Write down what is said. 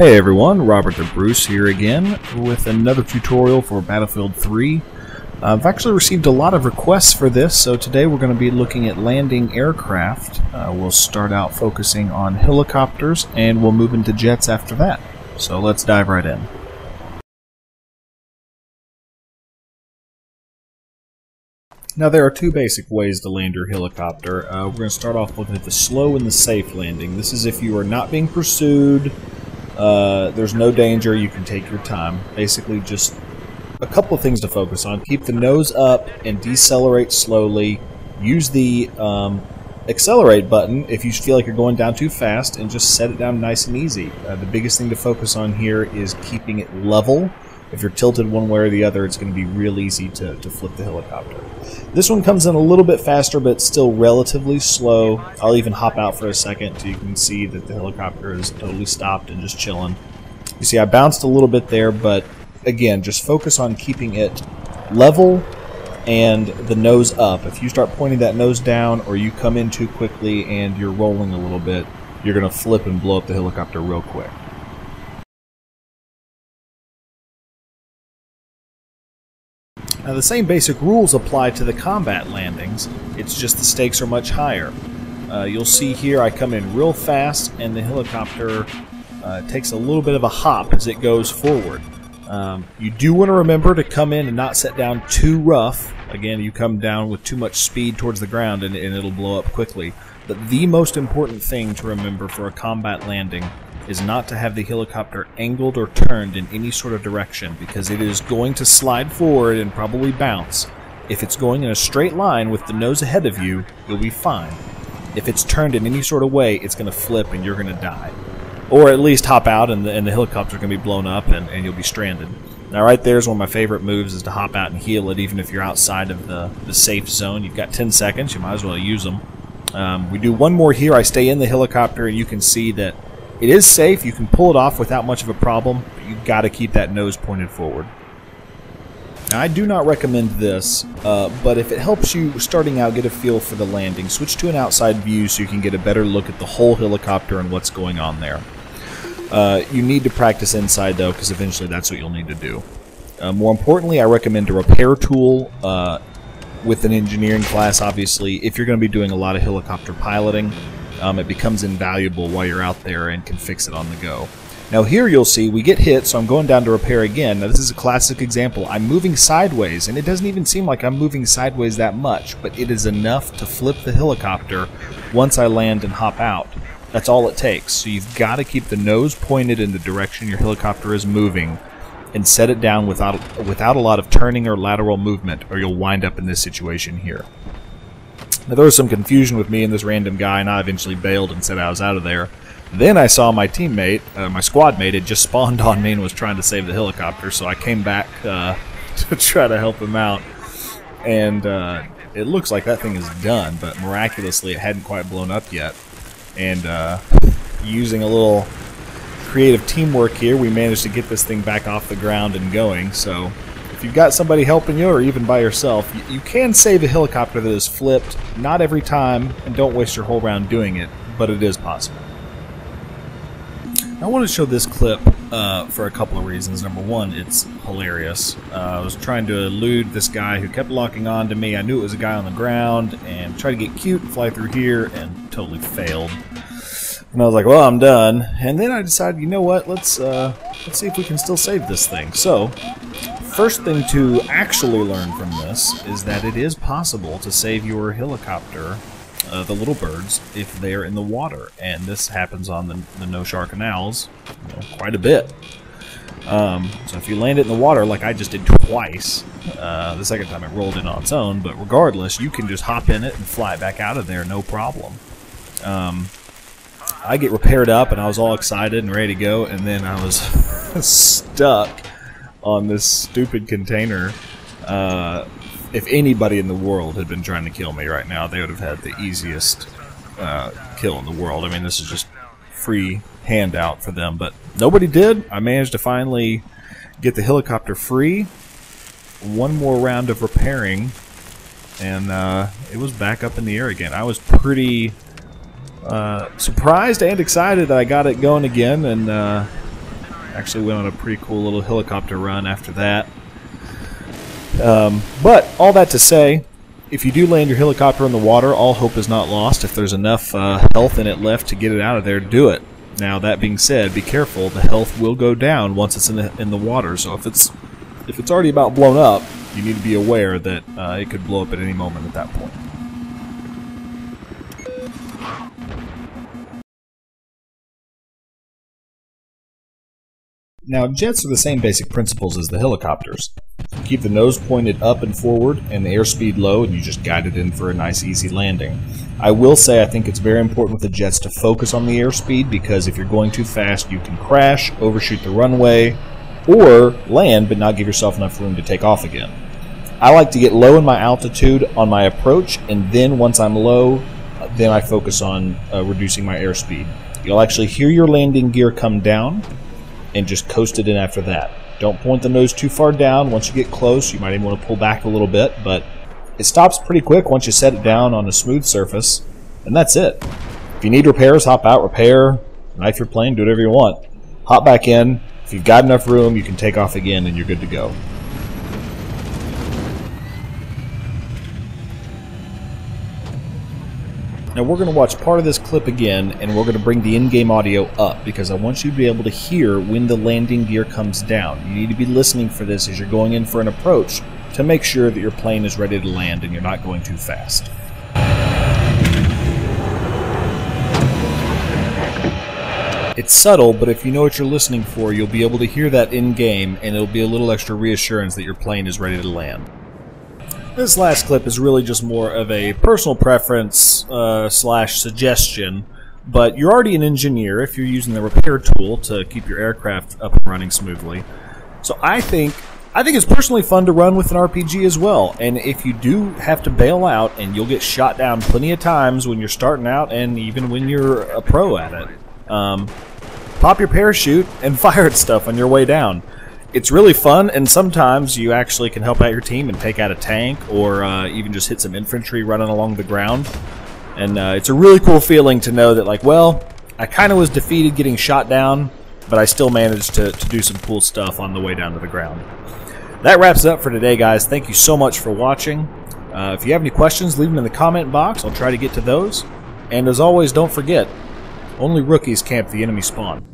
Hey everyone, Robert the Bruce here again with another tutorial for Battlefield 3. I've actually received a lot of requests for this, so today we're going to be looking at landing aircraft. We'll start out focusing on helicopters and we'll move into jets after that. So let's dive right in. Now there are two basic ways to land your helicopter. We're going to start off looking at the slow and the safe landing. This is if you are not being pursued. There's no danger, you can take your time. Basically just a couple of things to focus on. Keep the nose up and decelerate slowly. Use the accelerate button if you feel like you're going down too fast, and just set it down nice and easy. The biggest thing to focus on here is keeping it level. If you're tilted one way or the other, it's going to be real easy to flip the helicopter. This one comes in a little bit faster, but still relatively slow. I'll even hop out for a second so you can see that the helicopter is totally stopped and just chilling. You see I bounced a little bit there, but again, just focus on keeping it level and the nose up. If you start pointing that nose down or you come in too quickly and you're rolling a little bit, you're going to flip and blow up the helicopter real quick. Now the same basic rules apply to the combat landings, it's just the stakes are much higher. You'll see here I come in real fast and the helicopter takes a little bit of a hop as it goes forward. You do want to remember to come in and not set down too rough. Again, you come down with too much speed towards the ground and it'll blow up quickly. But the most important thing to remember for a combat landing is not to have the helicopter angled or turned in any sort of direction, because it is going to slide forward and probably bounce. If it's going in a straight line with the nose ahead of you, you'll be fine. If it's turned in any sort of way, it's going to flip and you're going to die. Or at least hop out and the helicopter's going to be blown up and you'll be stranded. Now right there's one of my favorite moves, is to hop out and heal it even if you're outside of the safe zone. You've got 10 seconds, you might as well use them. We do one more here. I stay in the helicopter and you can see that it is safe. You can pull it off without much of a problem, but you've got to keep that nose pointed forward. Now, I do not recommend this, but if it helps you starting out get a feel for the landing, switch to an outside view so you can get a better look at the whole helicopter and what's going on there. You need to practice inside, though, because eventually that's what you'll need to do. More importantly, I recommend a repair tool with an engineering class, obviously. If you're going to be doing a lot of helicopter piloting, it becomes invaluable while you're out there and can fix it on the go. Now here you'll see we get hit, so I'm going down to repair again. Now this is a classic example. I'm moving sideways, and it doesn't even seem like I'm moving sideways that much, but it is enough to flip the helicopter once I land and hop out. That's all it takes. So you've got to keep the nose pointed in the direction your helicopter is moving and set it down without a lot of turning or lateral movement, or you'll wind up in this situation here. Now there was some confusion with me and this random guy, and I eventually bailed and said I was out of there. Then I saw my teammate, my squad mate, had just spawned on me and was trying to save the helicopter, so I came back to try to help him out. And it looks like that thing is done, but miraculously it hadn't quite blown up yet. And using a little creative teamwork here, we managed to get this thing back off the ground and going. So if you've got somebody helping you, or even by yourself, you can save a helicopter that is flipped. Not every time, and don't waste your whole round doing it, but it is possible. I want to show this clip for a couple of reasons. Number one, it's hilarious. I was trying to elude this guy who kept locking on to me. I knew it was a guy on the ground, and tried to get cute and fly through here, and totally failed. And I was like, well, I'm done. And then I decided, you know what, let's see if we can still save this thing. So first thing to actually learn from this is that it is possible to save your helicopter, the little birds, if they're in the water. And this happens on the no-shark canals quite a bit. So if you land it in the water like I just did twice, the second time it rolled in on its own, but regardless, you can just hop in it and fly back out of there, no problem. I get repaired up and I was all excited and ready to go, and then I was stuck on this stupid container. If anybody in the world had been trying to kill me right now, they would have had the easiest kill in the world. I mean, this is just free handout for them, but nobody did. I managed to finally get the helicopter free. One more round of repairing, and it was back up in the air again. I was pretty surprised and excited that I got it going again, and Actually went on a pretty cool little helicopter run after that. But all that to say, if you do land your helicopter in the water, all hope is not lost. If there's enough health in it left to get it out of there, do it. Now, that being said, be careful. The health will go down once it's in the water. So if it's already about blown up, you need to be aware that it could blow up at any moment at that point. Now, jets are the same basic principles as the helicopters. Keep the nose pointed up and forward and the airspeed low, and you just guide it in for a nice easy landing. I will say I think it's very important with the jets to focus on the airspeed, because if you're going too fast you can crash, overshoot the runway, or land but not give yourself enough room to take off again. I like to get low in my altitude on my approach, and then once I'm low, then I focus on reducing my airspeed. You'll actually hear your landing gear come down, and just coast it in after that. Don't point the nose too far down. Once you get close, you might even want to pull back a little bit, but it stops pretty quick once you set it down on a smooth surface, and that's it. If you need repairs, hop out, repair, knife your plane, do whatever you want. Hop back in. If you've got enough room, you can take off again, and you're good to go. Now we're going to watch part of this clip again, and we're going to bring the in-game audio up because I want you to be able to hear when the landing gear comes down. You need to be listening for this as you're going in for an approach to make sure that your plane is ready to land and you're not going too fast. It's subtle, but if you know what you're listening for, you'll be able to hear that in-game, and it'll be a little extra reassurance that your plane is ready to land. This last clip is really just more of a personal preference slash suggestion, but you're already an engineer if you're using the repair tool to keep your aircraft up and running smoothly. So I think it's personally fun to run with an RPG as well, and if you do have to bail out, and you'll get shot down plenty of times when you're starting out and even when you're a pro at it, pop your parachute and fire at stuff on your way down. It's really fun, and sometimes you actually can help out your team and take out a tank, or even just hit some infantry running along the ground. And it's a really cool feeling to know that, like, well, I kind of was defeated getting shot down, but I still managed to do some cool stuff on the way down to the ground. That wraps it up for today, guys. Thank you so much for watching. If you have any questions, leave them in the comment box. I'll try to get to those. And as always, don't forget, only rookies camp the enemy spawn.